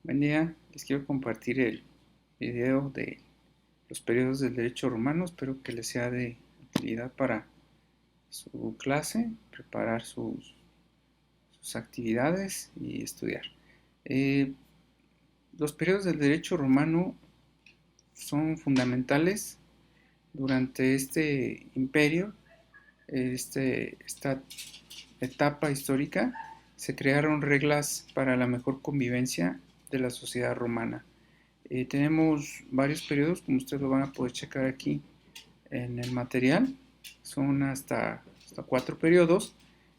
Buen día, les quiero compartir el video de los periodos del derecho romano. Espero que les sea de utilidad para su clase, preparar sus actividades y estudiar. Eh, los periodos del derecho romano son fundamentales durante este imperio, esta etapa histórica. Se crearon reglas para la mejor convivencia de la sociedad romana. Tenemos varios periodos, como ustedes lo van a poder checar aquí en el material. Son hasta 4 periodos.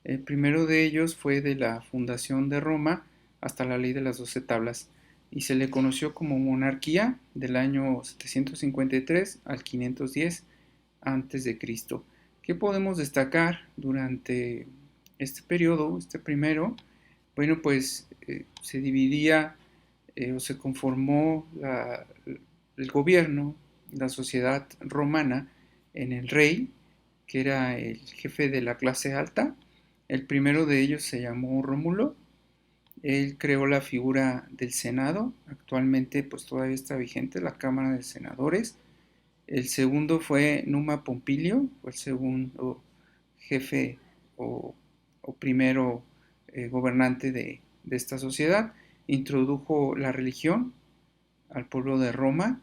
El primero de ellos fue de la fundación de Roma hasta la ley de las 12 tablas y se le conoció como monarquía del año 753 al 510 antes de Cristo. ¿Qué podemos destacar durante este periodo, este primero? Bueno, pues se dividía o se conformó el gobierno, la sociedad romana, en el rey, que era el jefe de la clase alta. El primero de ellos se llamó Rómulo. Él creó la figura del Senado. Actualmente pues todavía está vigente la Cámara de Senadores. El segundo fue Numa Pompilio, fue el segundo jefe o, o primero gobernante de esta sociedad. Introdujo la religión al pueblo de Roma.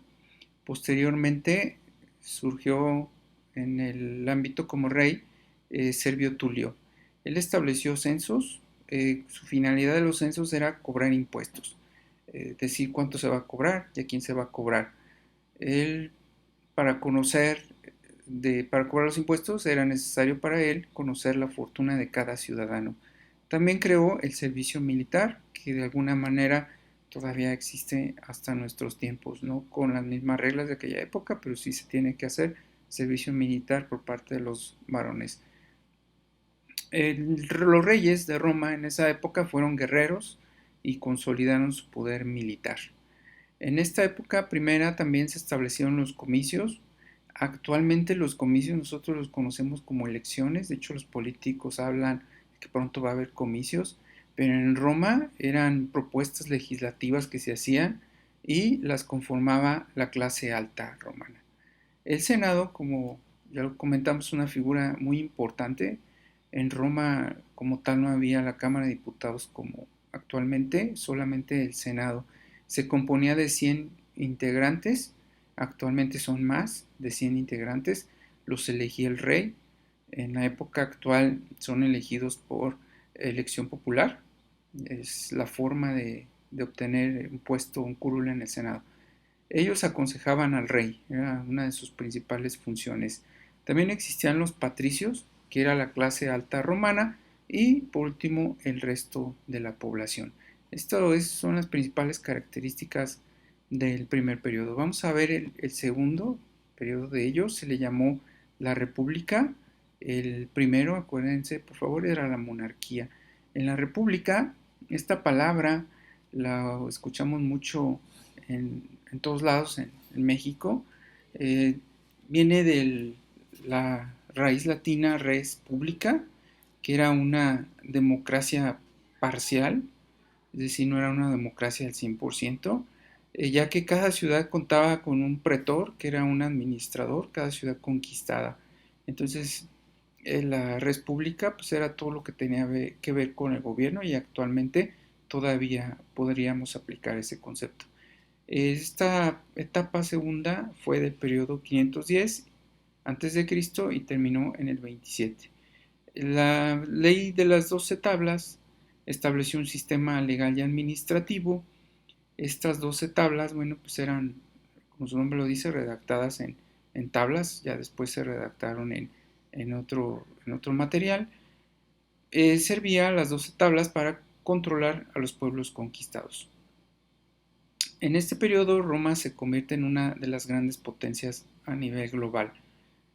Posteriormente surgió en el ámbito como rey Servio Tulio. Él estableció censos. Su finalidad de los censos era cobrar impuestos, decir cuánto se va a cobrar y a quién se va a cobrar. Él, para conocer, para cobrar los impuestos, era necesario para él conocer la fortuna de cada ciudadano. También creó el servicio militar, que de alguna manera todavía existe hasta nuestros tiempos, no con las mismas reglas de aquella época, pero sí se tiene que hacer servicio militar por parte de los varones. Los reyes de Roma en esa época fueron guerreros y consolidaron su poder militar. En esta época primera también se establecieron los comicios. Actualmente los comicios nosotros los conocemos como elecciones. De hecho, los políticos hablan de que pronto va a haber comicios, pero en Roma eran propuestas legislativas que se hacían y las conformaba la clase alta romana. El Senado, como ya lo comentamos, es una figura muy importante. En Roma como tal no había la Cámara de Diputados como actualmente, solamente el Senado. Se componía de 100 integrantes, actualmente son más de 100 integrantes, los elegía el rey. En la época actual son elegidos por elección popular, es la forma de obtener un puesto, un curul en el Senado. Ellos aconsejaban al rey, era una de sus principales funciones. También existían los patricios, que era la clase alta romana, y por último el resto de la población. Estas son las principales características del primer periodo. Vamos a ver el segundo periodo de ellos, se le llamó la república. El primero, acuérdense por favor, era la monarquía. En la república, esta palabra la escuchamos mucho en todos lados en México. Eh, Viene de la raíz latina res publica, que era una democracia parcial, es decir, no era una democracia al 100%, ya que cada ciudad contaba con un pretor, que era un administrador, cada ciudad conquistada. Entonces, la res pública pues, era todo lo que tenía que ver con el gobierno y actualmente todavía podríamos aplicar ese concepto. Esta etapa segunda fue del periodo 510 antes de Cristo y terminó en el 27. La ley de las 12 tablas estableció un sistema legal y administrativo. Estas 12 tablas, bueno, pues eran, como su nombre lo dice, redactadas en tablas, ya después se redactaron en otro material. Servía las 12 tablas para controlar a los pueblos conquistados. En este periodo Roma se convierte en una de las grandes potencias a nivel global.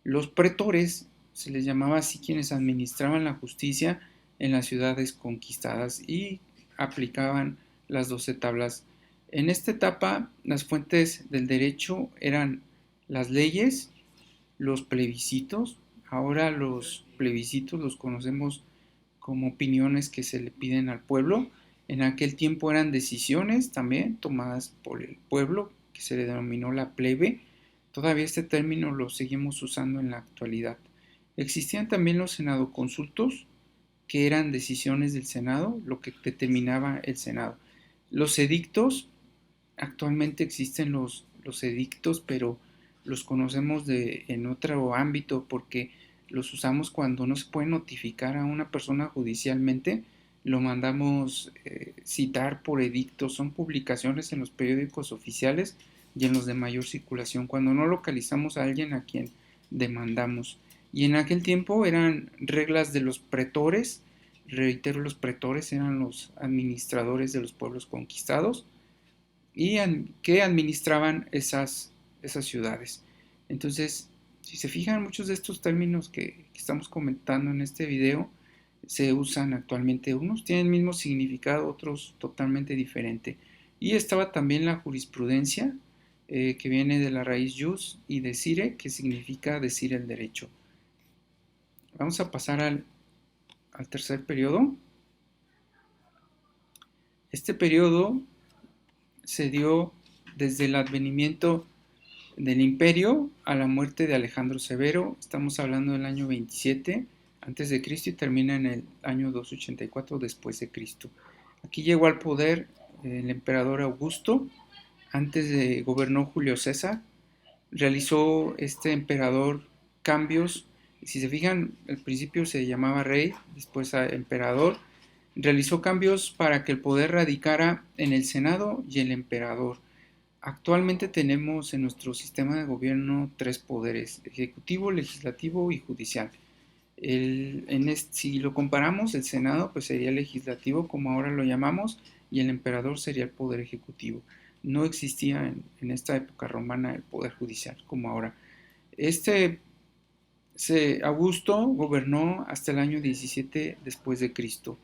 Los pretores, se les llamaba así, quienes administraban la justicia en las ciudades conquistadas y aplicaban las 12 tablas. En esta etapa las fuentes del derecho eran las leyes, los plebiscitos. Ahora los plebiscitos los conocemos como opiniones que se le piden al pueblo, En aquel tiempo eran decisiones también tomadas por el pueblo, que se le denominó la plebe. Todavía este término lo seguimos usando en la actualidad. Existían también los senadoconsultos, que eran decisiones del Senado, lo que determinaba el Senado. Los edictos, actualmente existen los edictos, pero los conocemos en otro ámbito porque los usamos cuando no se puede notificar a una persona judicialmente, lo mandamos citar por edicto, son publicaciones en los periódicos oficiales y en los de mayor circulación, cuando no localizamos a alguien a quien demandamos. Y en aquel tiempo eran reglas de los pretores, reitero, los pretores eran los administradores de los pueblos conquistados y que administraban esas ciudades. Entonces, si se fijan, muchos de estos términos que estamos comentando en este video se usan actualmente. Unos tienen el mismo significado, otros totalmente diferente. Y estaba también la jurisprudencia, que viene de la raíz jus y decire, que significa decir el derecho. Vamos a pasar al tercer periodo. Este periodo se dio desde el advenimiento del imperio a la muerte de Alejandro Severo. Estamos hablando del año 27 antes de Cristo y termina en el año 284 después de Cristo. Aquí llegó al poder el emperador Augusto. Antes de gobernó Julio César. Realizó este emperador cambios. Si se fijan, al principio se llamaba rey, después emperador. Realizó cambios para que el poder radicara en el Senado y el emperador. Actualmente tenemos en nuestro sistema de gobierno tres poderes: ejecutivo, legislativo y judicial. Si lo comparamos, el Senado pues sería el legislativo, como ahora lo llamamos, y el emperador sería el poder ejecutivo. No existía en esta época romana el poder judicial como ahora. Augusto gobernó hasta el año 17 después de Cristo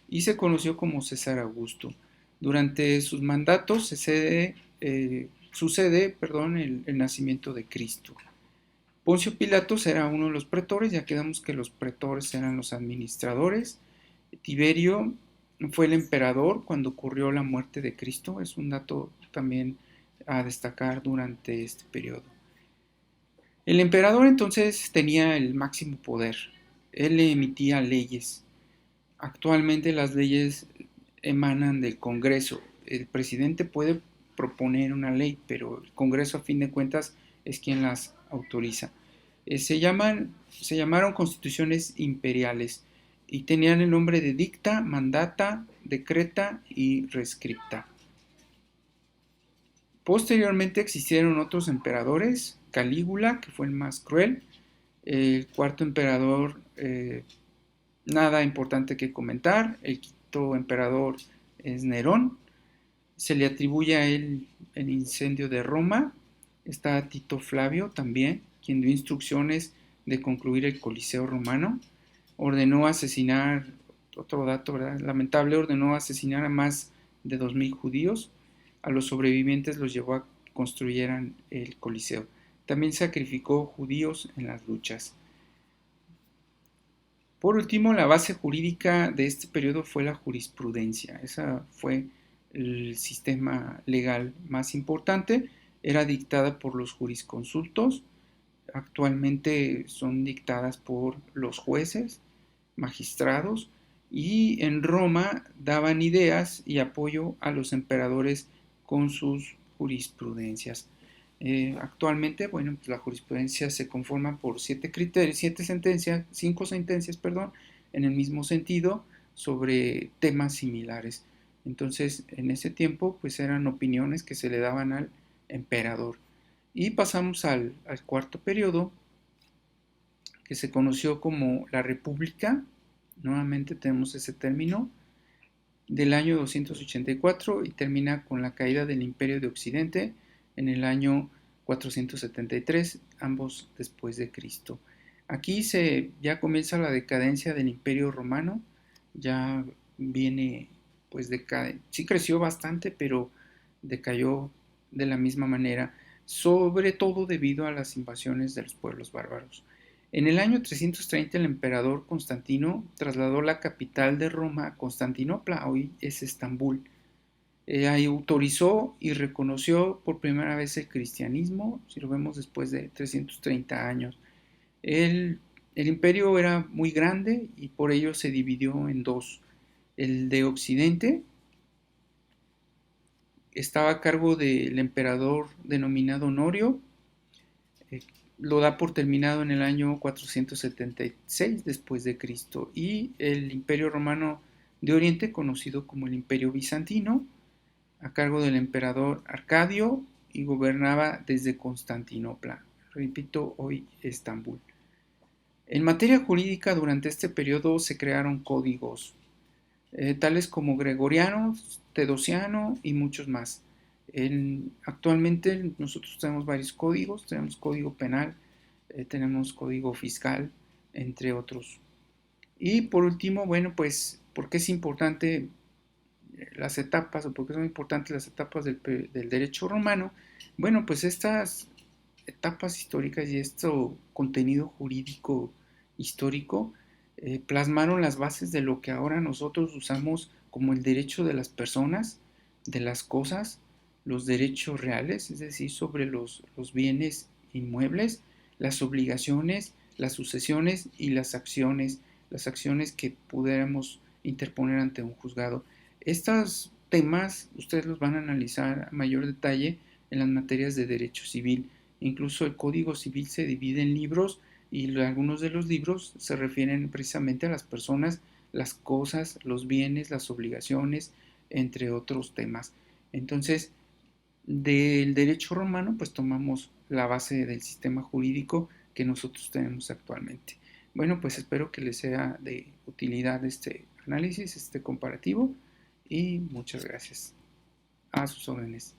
y se conoció como César Augusto. Durante sus mandatos sucede el nacimiento de Cristo. Poncio Pilatos era uno de los pretores, ya quedamos que los pretores eran los administradores. Tiberio fue el emperador cuando ocurrió la muerte de Cristo, es un dato también a destacar durante este periodo. El emperador entonces tenía el máximo poder, él emitía leyes. Actualmente las leyes emanan del Congreso. El presidente puede proponer una ley, pero el Congreso a fin de cuentas es quien las autoriza. Se llamaron constituciones imperiales y tenían el nombre de dicta, mandata, decreta y rescripta. Posteriormente existieron otros emperadores: Calígula, que fue el más cruel; el cuarto emperador, nada importante que comentar; el quinto emperador es Nerón, se le atribuye a él el incendio de Roma. Está Tito Flavio también, quien dio instrucciones de concluir el Coliseo romano. Ordenó asesinar, otro dato, ¿verdad?, lamentable, ordenó asesinar a más de 2000 judíos. A los sobrevivientes los llevó a que construyeran el Coliseo. También sacrificó judíos en las luchas. Por último, la base jurídica de este periodo fue la jurisprudencia. Esa fue el sistema legal más importante. Era dictada por los jurisconsultos. Actualmente son dictadas por los jueces, magistrados, y en Roma daban ideas y apoyo a los emperadores con sus jurisprudencias. Actualmente, bueno, pues la jurisprudencia se conforma por 7 criterios, 5 sentencias, perdón, en el mismo sentido sobre temas similares. Entonces, en ese tiempo, pues eran opiniones que se le daban al emperador. Y pasamos al cuarto periodo, que se conoció como la República. Nuevamente tenemos ese término, del año 284 y termina con la caída del Imperio de Occidente en el año 473, ambos después de Cristo. Aquí ya comienza la decadencia del Imperio Romano, ya viene pues sí creció bastante, pero decayó de la misma manera, sobre todo debido a las invasiones de los pueblos bárbaros. En el año 330 el emperador Constantino trasladó la capital de Roma a Constantinopla, hoy es Estambul. Ahí autorizó y reconoció por primera vez el cristianismo, si lo vemos después de 330 años. El imperio era muy grande y por ello se dividió en dos. El de Occidente estaba a cargo del emperador denominado Honorio, eh, lo da por terminado en el año 476 después de Cristo, y el Imperio Romano de Oriente, conocido como el Imperio Bizantino, a cargo del emperador Arcadio, y gobernaba desde Constantinopla, repito, hoy Estambul. En materia jurídica, durante este periodo se crearon códigos, tales como Gregoriano, Teodosiano y muchos más. Actualmente nosotros tenemos varios códigos, tenemos código penal, tenemos código fiscal, entre otros. Y por último, bueno, pues, ¿por qué es importante las etapas o por qué son importantes las etapas del derecho romano? Bueno, pues estas etapas históricas y este contenido jurídico histórico plasmaron las bases de lo que ahora nosotros usamos como el derecho de las personas, de las cosas, los derechos reales, es decir, sobre los bienes inmuebles, las obligaciones, las sucesiones y las acciones que pudiéramos interponer ante un juzgado. Estos temas ustedes los van a analizar a mayor detalle en las materias de derecho civil. Incluso el Código Civil se divide en libros y algunos de los libros se refieren precisamente a las personas, las cosas, los bienes, las obligaciones, entre otros temas. Entonces, del derecho romano, pues tomamos la base del sistema jurídico que nosotros tenemos actualmente. Bueno, pues espero que les sea de utilidad este análisis, este comparativo, y muchas gracias. A sus órdenes.